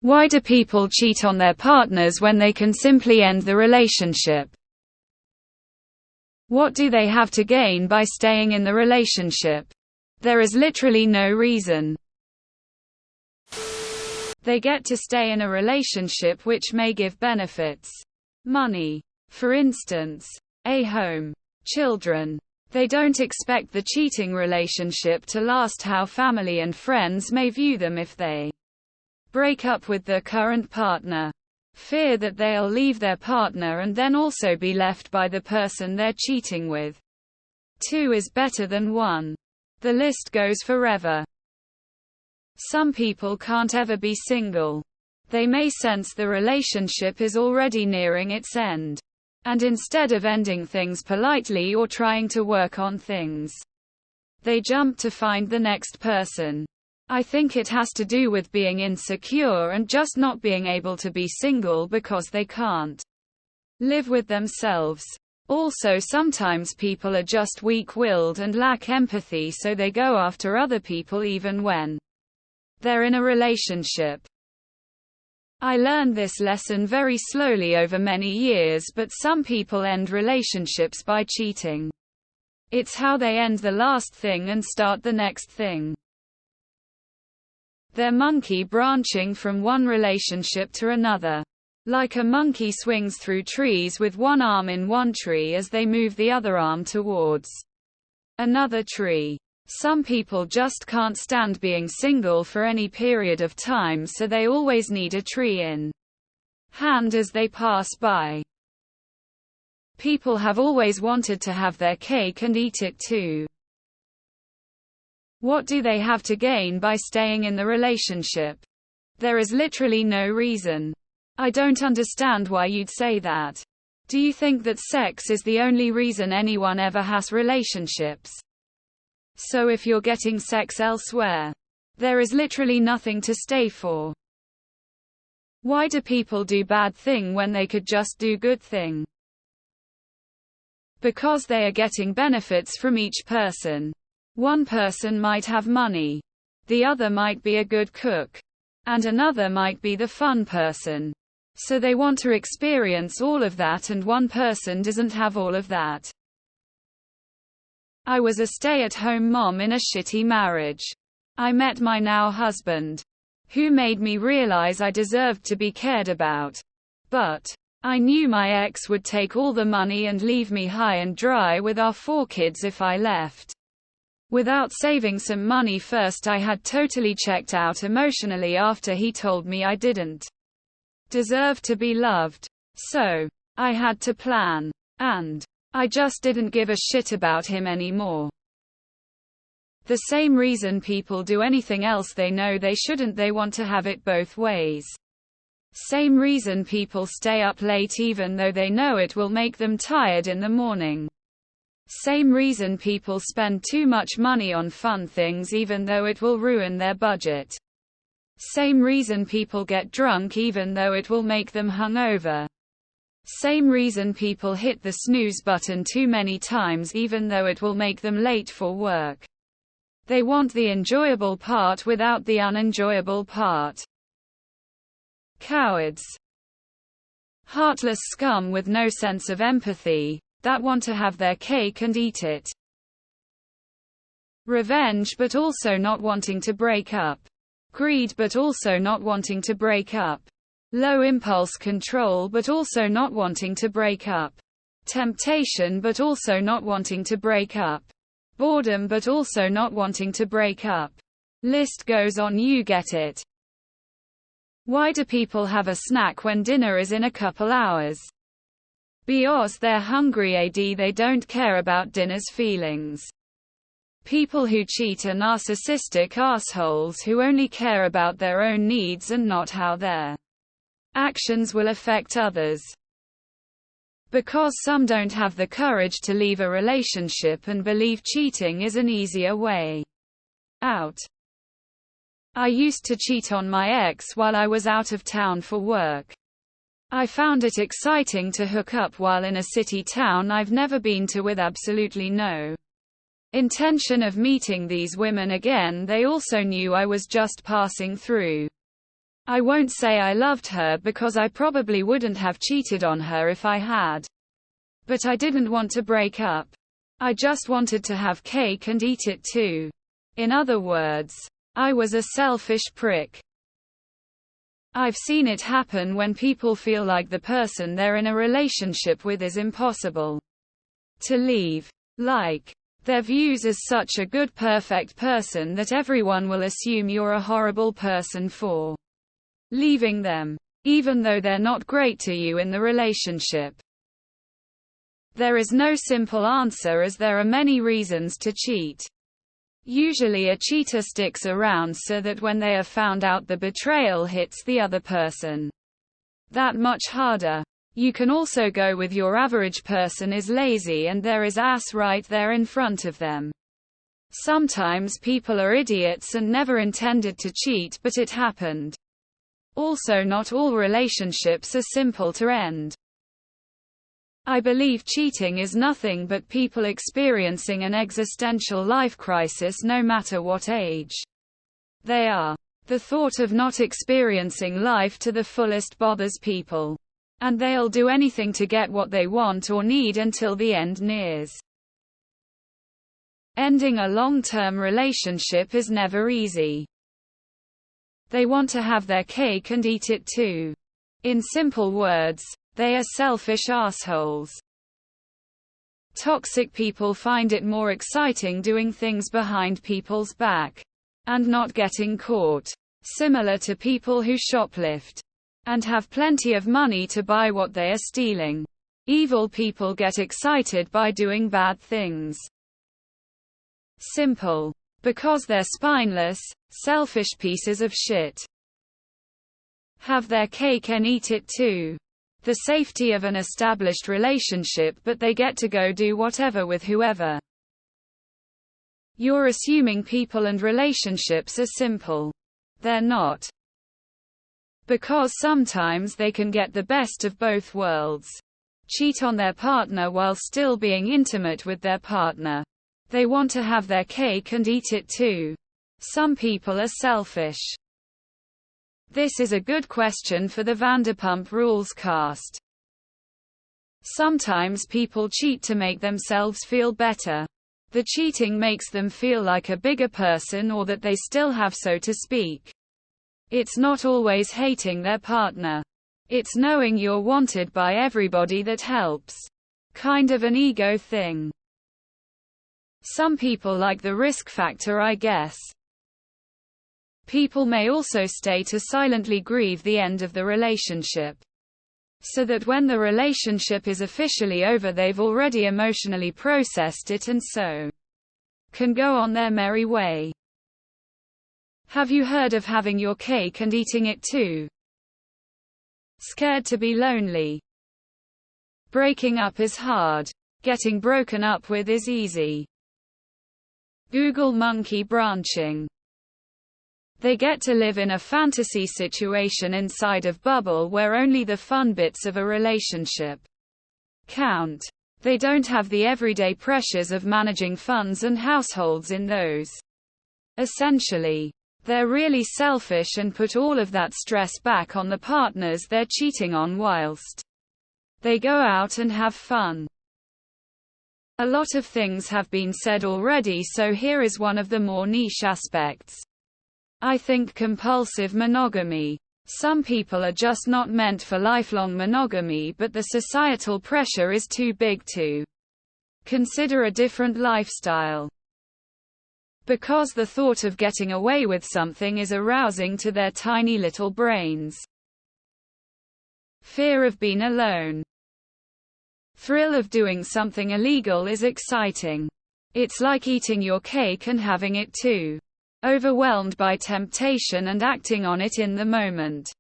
Why do people cheat on their partners when they can simply end the relationship? What do they have to gain by staying in the relationship? There is literally no reason. They get to stay in a relationship which may give benefits. Money. For instance. A home. Children. They don't expect the cheating relationship to last. How family and friends may view them if they break up with their current partner. Fear that they'll leave their partner and then also be left by the person they're cheating with. 2 is better than 1. The list goes forever. Some people can't ever be single. They may sense the relationship is already nearing its end. And instead of ending things politely or trying to work on things, they jump to find the next person. I think it has to do with being insecure and just not being able to be single because they can't live with themselves. Also, sometimes people are just weak-willed and lack empathy, so they go after other people even when they're in a relationship. I learned this lesson very slowly over many years, but some people end relationships by cheating. It's how they end the last thing and start the next thing. They're monkey branching from one relationship to another. Like a monkey swings through trees with one arm in one tree as they move the other arm towards another tree. Some people just can't stand being single for any period of time, so they always need a tree in hand as they pass by. People have always wanted to have their cake and eat it too. What do they have to gain by staying in the relationship? There is literally no reason. I don't understand why you'd say that. Do you think that sex is the only reason anyone ever has relationships? So if you're getting sex elsewhere, there is literally nothing to stay for. Why do people do bad thing when they could just do good thing? Because they are getting benefits from each person. One person might have money. The other might be a good cook. And another might be the fun person. So they want to experience all of that, and one person doesn't have all of that. I was a stay-at-home mom in a shitty marriage. I met my now husband, who made me realize I deserved to be cared about. But I knew my ex would take all the money and leave me high and dry with our 4 kids if I left. Without saving some money first. I had totally checked out emotionally after he told me I didn't deserve to be loved. So I had to plan. And I just didn't give a shit about him anymore. The same reason people do anything else they know they shouldn't. They want to have it both ways. Same reason people stay up late even though they know it will make them tired in the morning. Same reason people spend too much money on fun things even though it will ruin their budget. Same reason people get drunk even though it will make them hungover. Same reason people hit the snooze button too many times even though it will make them late for work. They want the enjoyable part without the unenjoyable part. Cowards. Heartless scum with no sense of empathy, that want to have their cake and eat it. Revenge but also not wanting to break up. Greed but also not wanting to break up. Low impulse control but also not wanting to break up. Temptation but also not wanting to break up. Boredom but also not wanting to break up. List goes on. You get it. Why do people have a snack when dinner is in a couple hours? Because they're hungry. They don't care about dinner's feelings. People who cheat are narcissistic assholes who only care about their own needs and not how their actions will affect others. Because some don't have the courage to leave a relationship and believe cheating is an easier way out. I used to cheat on my ex while I was out of town for work. I found it exciting to hook up while in a city town I've never been to with absolutely no intention of meeting these women again. They also knew I was just passing through. I won't say I loved her because I probably wouldn't have cheated on her if I had. But I didn't want to break up. I just wanted to have cake and eat it too. In other words, I was a selfish prick. I've seen it happen when people feel like the person they're in a relationship with is impossible to leave. Like, their views as such a good perfect person that everyone will assume you're a horrible person for leaving them, even though they're not great to you in the relationship. There is no simple answer as there are many reasons to cheat. Usually a cheater sticks around so that when they are found out the betrayal hits the other person that much harder. You can also go with your average person is lazy and there is ass right there in front of them. Sometimes people are idiots and never intended to cheat but it happened. Also not all relationships are simple to end. I believe cheating is nothing but people experiencing an existential life crisis no matter what age they are. The thought of not experiencing life to the fullest bothers people. And they'll do anything to get what they want or need until the end nears. Ending a long-term relationship is never easy. They want to have their cake and eat it too. In simple words, they are selfish assholes. Toxic people find it more exciting doing things behind people's back and not getting caught, similar to people who shoplift and have plenty of money to buy what they are stealing. Evil people get excited by doing bad things. Simple. Because they're spineless, selfish pieces of shit. Have their cake and eat it too. The safety of an established relationship but they get to go do whatever with whoever. You're assuming people and relationships are simple. They're not. Because sometimes they can get the best of both worlds. Cheat on their partner while still being intimate with their partner. They want to have their cake and eat it too. Some people are selfish. This is a good question for the Vanderpump Rules cast. Sometimes people cheat to make themselves feel better. The cheating makes them feel like a bigger person or that they still have, so to speak. It's not always hating their partner. It's knowing you're wanted by everybody that helps. Kind of an ego thing. Some people like the risk factor, I guess. People may also stay to silently grieve the end of the relationship. So that when the relationship is officially over they've already emotionally processed it and so can go on their merry way. Have you heard of having your cake and eating it too? Scared to be lonely. Breaking up is hard. Getting broken up with is easy. Google monkey branching. They get to live in a fantasy situation inside of bubble where only the fun bits of a relationship count. They don't have the everyday pressures of managing funds and households in those. Essentially, they're really selfish and put all of that stress back on the partners they're cheating on whilst they go out and have fun. A lot of things have been said already, so here is one of the more niche aspects. I think compulsive monogamy. Some people are just not meant for lifelong monogamy, but the societal pressure is too big to consider a different lifestyle. Because the thought of getting away with something is arousing to their tiny little brains. Fear of being alone. Thrill of doing something illegal is exciting. It's like eating your cake and having it too. Overwhelmed by temptation and acting on it in the moment.